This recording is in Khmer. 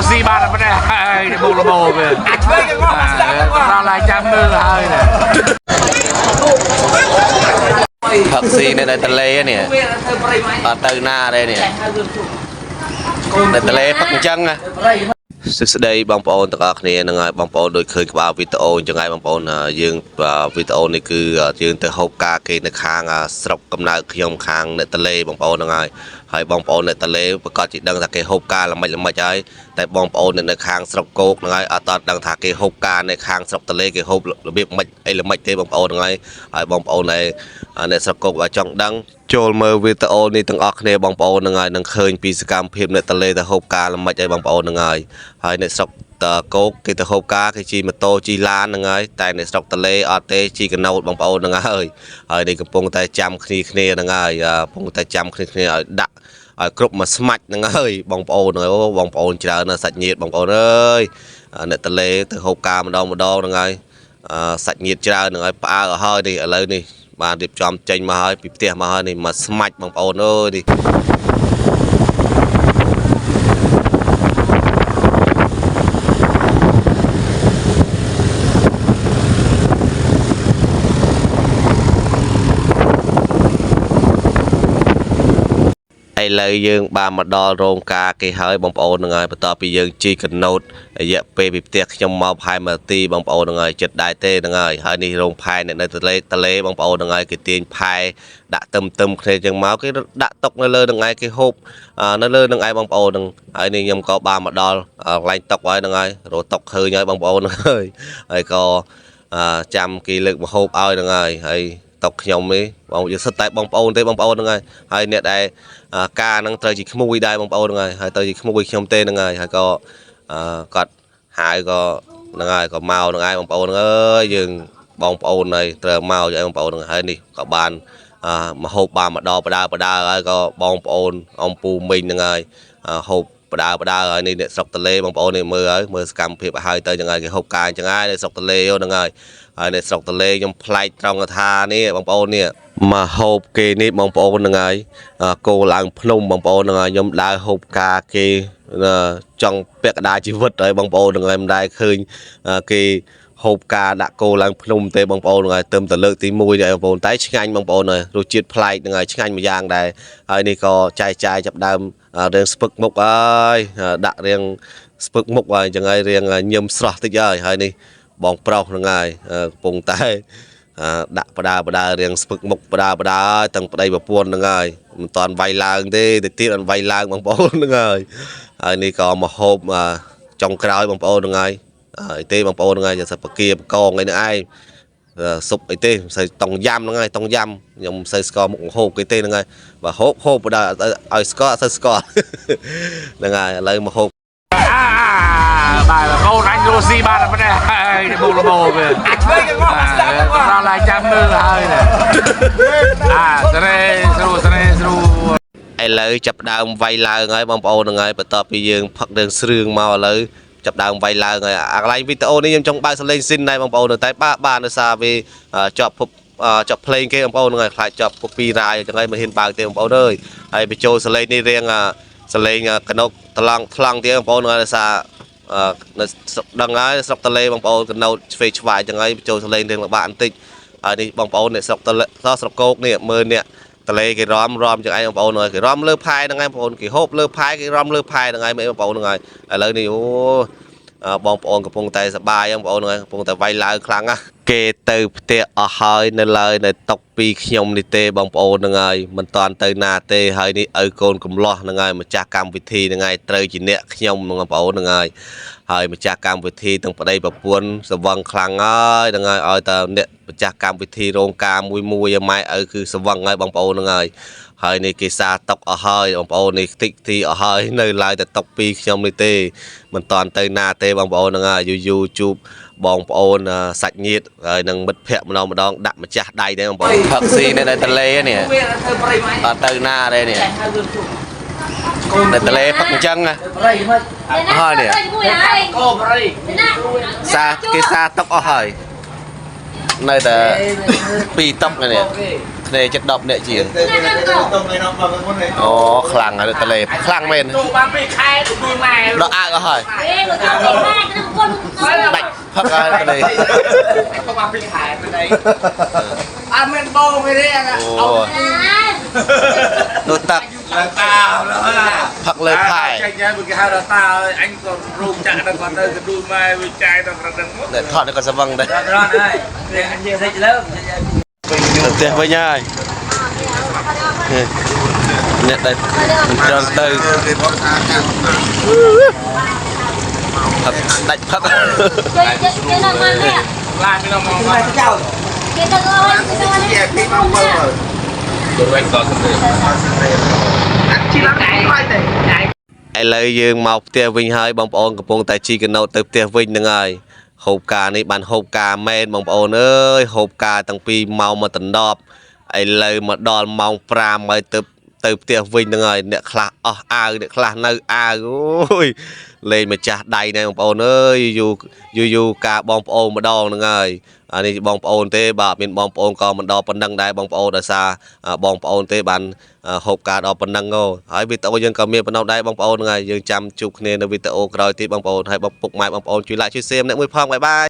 xi ba là vấn đề để bù là bù về ra lại trăm nữa là hơi nè thật xì này đây tà lê nè ở từ na đây nè đây tà lê thật chân à đây bóng bóng tất cả này là bóng bóng đôi khơi vào video cho ngay bóng bóng dương và video này cứ dương từ hộp ca cái nước hàng sọc cầm nào khi ông hàng nệ tà lê bóng bóng là ngay hay bóng bóng nệ tà lê và có chỉ đang là cái hộp ca là mấy trái tại bóng bóng nệ nước hàng sọc cột là ngay ở toàn đang thả cái hộp ca này hàng sọc tà lê cái hộp là biết mấy ấy là mấy thế bóng bóng là ngay hay bóng bóng này nệ sọc cột và trong đăngចូលមើលវីដេអូនេះទាំងអស់គ្នាបងប្អូននឹងហើយនឹងឃើញពីសកម្មភាពអ្នកតលេទៅហូបការល្មិចឲ្យបងប្អូននឹងហើយអ្នកស្រុកតកោកគេទៅហូបការគេជិះម៉ូតូជិះឡាននឹងហើយតែអ្នកស្រុកតលេអត់ទេជិះកណូតបងប្អូននឹងហើយនេះកំពុងតែចាំគ្នានឹងហើយកំពុងតែចាំគ្នាឲ្យដាក់ឲ្យគ្រប់មួយស្មាច់នឹងហើយបងប្អូនអូបងប្អូនច្រើនសាច់ញាតិបងប្អូនអើយអ្នកតលេទៅហូបការម្ដងនឹងហើយសាច់ញាតិច្រើននឹងហើយផ្អើលឲ្យហើយនេះឥឡូវនេះបានរៀបចំចេញមកហើយពីផ្ទះមកហើយនេះមកស្មាច់បងប្អូនអើយនេះឥឡូវយើងបានមកដល់រោងការគេហើយបងប្អូននឹងហើយបន្ទាប់ពីយើងជីកណូតរយៈពេលពីផ្ទះខ្ញុំមកផែ1នាទីបងប្អូននឹងហើយចិត្តដែរទេនឹងហើយនេះរោងផែនៅតលេបងប្អូននឹងហើយគេទាញផែដាក់ទឹមគ្នាចឹងមកគេដាក់តុកនៅលើនឹងហើយគេហូបនៅលើនឹងហើយបងប្អូននឹងហើយនេះខ្ញុំក៏បានមកដល់កន្លែងតុកហើយនឹងហើយរោតុកឃើញហើយបងប្អូននឹងហើយក៏ចាំគេលើកមកហូបឲ្យនឹងហើយតុកខ្ញុំនេះបងយើងសិតតែបងប្អូនទេបងប្អូនហ្នឹងហើយអ្នកដែលការហ្នឹងត្រូវជាក្មួយដែរបងប្អូនហ្នឹងហើយទៅជាក្មួយខ្ញុំទេហ្នឹងហើយក៏គាត់ហៅក៏ហ្នឹងហើយក៏មកហ្នឹងហើយបងប្អូនអើយយើងបងប្អូនហើយត្រូវមកឲ្យបងប្អូនហ្នឹងហើយនេះក៏បានមកហូបបានមកដល់បដាហើយក៏បងប្អូនអំពូមីងហ្នឹងហើយហូបបដាហើយនេះអ្នកស្រុកតលេបងប្អូននេះមើលហើយមើលសកម្មភាពឲ្យហើយទៅចឹងហើយគេហូបកាយចឹងហើយនៅស្រុកតលេហ្នឹងហើយនៅស្រុកតលេខ្ញុំប្លែកត្រង់ថានេះបងប្អូននេះមកហូបគេនេះបងប្អូនហ្នឹងហើយគោឡើងភ្នំបងប្អូនហ្នឹងហើយខ្ញុំដើរហូបការគេចង់ពាក់កណ្ដាលជីវិតហើយបងប្អូនហ្នឹងហើយមិនដែលឃើញគេហូបការដាក់គោឡើងភ្នំទេបងប្អូនហ្នឹងហើយទៅលើកទី1ដែរបងប្អូនតែឆ្ងាញ់បងប្អូនហើយរសជាតិប្លែកហ្នឹងហើយឆ្ងាញ់មួយយ៉ាងដែរហើយនេះក៏ចាយចាប់ដើមរៀងស្ពឹកមុខហើយដាក់រៀងស្ពឹកមុខហើយចឹងហើយរៀងញឹមស្រស់តិចហើយនេះបងប្រុសហ្នឹងហើយកំពុងតែដាក់បដារៀងស្ពឹកមុខបដាទាំងប្តីប្រពន្ធហ្នឹងហើយមិនតាន់វាយឡើងទេទៅទៀតអត់វាយឡើងបងប្អូនហ្នឹងហើយនេះក៏មកហូបចុងក្រោយបងប្អូនហ្នឹងហើយទេបងប្អូនហ្នឹងហើយសិបបកាបកងអីហ្នឹងឯងស៊ុបអីទេមិនសូវតង់យ៉ាំហ្នឹងហើយតង់យ៉ាំខ្ញុំមិនសូវស្គាល់មុខហូបគេទេហ្នឹងហើយបើហូបបដាឲ្យស្គាល់អត់សូវស្គាល់ហ្នឹងហើយឥឡូវមកហូបbà là con anh lô xi ba là vấn đề để bù là bù về ra lại trăm nữa là hơi nèឥឡូវចាប់ដើមវាយឡើងហើយបងប្អូនហ្នឹងហើយបន្ទាប់ពីយើងផឹករឿងស្រឿងមកឥឡូវចាប់ដើមវាយឡើងហើយកន្លែងវីដេអូនេះខ្ញុំចង់បើកសលេងស៊ីនដែរបងប្អូនតែបានដោយសារវាជាប់ភ្លេងគេបងប្អូនហ្នឹងហើយខ្លាចជាប់ពីរ៉ាយចឹងហើយមិនហ៊ានបើកទេបងប្អូនអើយហើយបញ្ចូលសលេងនេះរៀងសលេងកណុកថ្លង់ទៀតបងប្អូនហ្នឹងហើយដោយសារនៅដឹងហើយស្រុកតលេបងប្អូនកណូតឆ្វេងឆ្វាយចឹងហើយចូលសលេងរឿងលបាក់បន្តិចហើយនេះបងប្អូនអ្នកស្រុកតលេស្រុកគោកនេះមើលអ្នកតលេគេរំចឹងឯងបងប្អូនហើយគេរំលើផែហ្នឹងឯងបងប្អូនគេហូបលើផែគេរំលើផែហ្នឹងឯងមើលបងប្អូនហ្នឹងហើយឥឡូវនេះអូបងប្អូនកំពុងតែសប្បាយបងប្អូនហ្នឹងកំពុងតែវាយឡើងខ្លាំងណាស់គេទៅផ្ទះអស់ហើយនៅឡើយនៅតុកពីខ្ញុំនេះទេបងប្អូនហ្នឹងហើយមិនតាន់ទៅណាទេហើយនេះឪកូនកំលោះហ្នឹងហើយម្ចាស់កម្មវិធីហ្នឹងហើយត្រូវជាអ្នកខ្ញុំបងប្អូនហ្នឹងហើយម្ចាស់កម្មវិធីទាំងប្តីប្រពន្ធសវឹងខ្លាំងហើយហ្នឹងហើយឲ្យតែអ្នកម្ចាស់កម្មវិធីរោងការមួយម៉ែឪគឺសវឹងហើយបងប្អូនហ្នឹងហើយនេះគេសាតុកអស់ហើយបងប្អូននេះតិចទីអស់ហើយនៅឡើយតែតុកពីខ្ញុំនេះទេមិនតាន់ទៅណាទេបងប្អូនហ្នឹងហើយយូជូបបងប្អូនសាច់ញាតិហើយនឹងមិត្តភ័ក្តិម្ដងដាក់ម្ចាស់ដៃដែរបងប្អូនផឹកស៊ីនៅតលេនេះអត់ទៅណាទេនេះនៅតលេផឹកអញ្ចឹងហើយនេះគេសាតុកអស់ហើយនៅតែ2តុកនេះ này chất độc nệ chỉ ồ khlang ở tờ lệ khlang men đó ai có hỏi bạch phật ai cái này ăn men bông cái đấy à đôi tắc phật lời phải anh còn rung chặt nó còn đây cái đuôi mai với chai nó còn đằng để thọ nó còn sẽ vâng đây anh chia thấy lớn đầu tiên với nhau nhận đây cho từ Phật đánh Phật làm cái nó mong ai lời dương mọc tia vinh hơi bông ôn của tại chi cái nốt từ tia vinh nữa rồi hộp cà này bàn hộp cà men bông ôn ơi hộp cà tăng pi màu mà tỉnh đọp ai lời mà đòn mong pram mới từ tia vinh nữa rồi nè khla nè khla nơi ôi lên mà chặt đầy này bông ôn ơi dù cả bông ôn mà đòn nữa rồi anh đi bong ôn thế bà mình bong ôn còn mình đo phần năng đại bong ôn ở xa bong ôn thế bạn hộp cả đo phần năng ngô hỏi video dân cầm miệng phần nào đại bong ôn này dân chăm chụp nên video rồi thì bong ôn hay bong phục mãi bong ôn chuyển lại chia xem nữa mới phong bye bye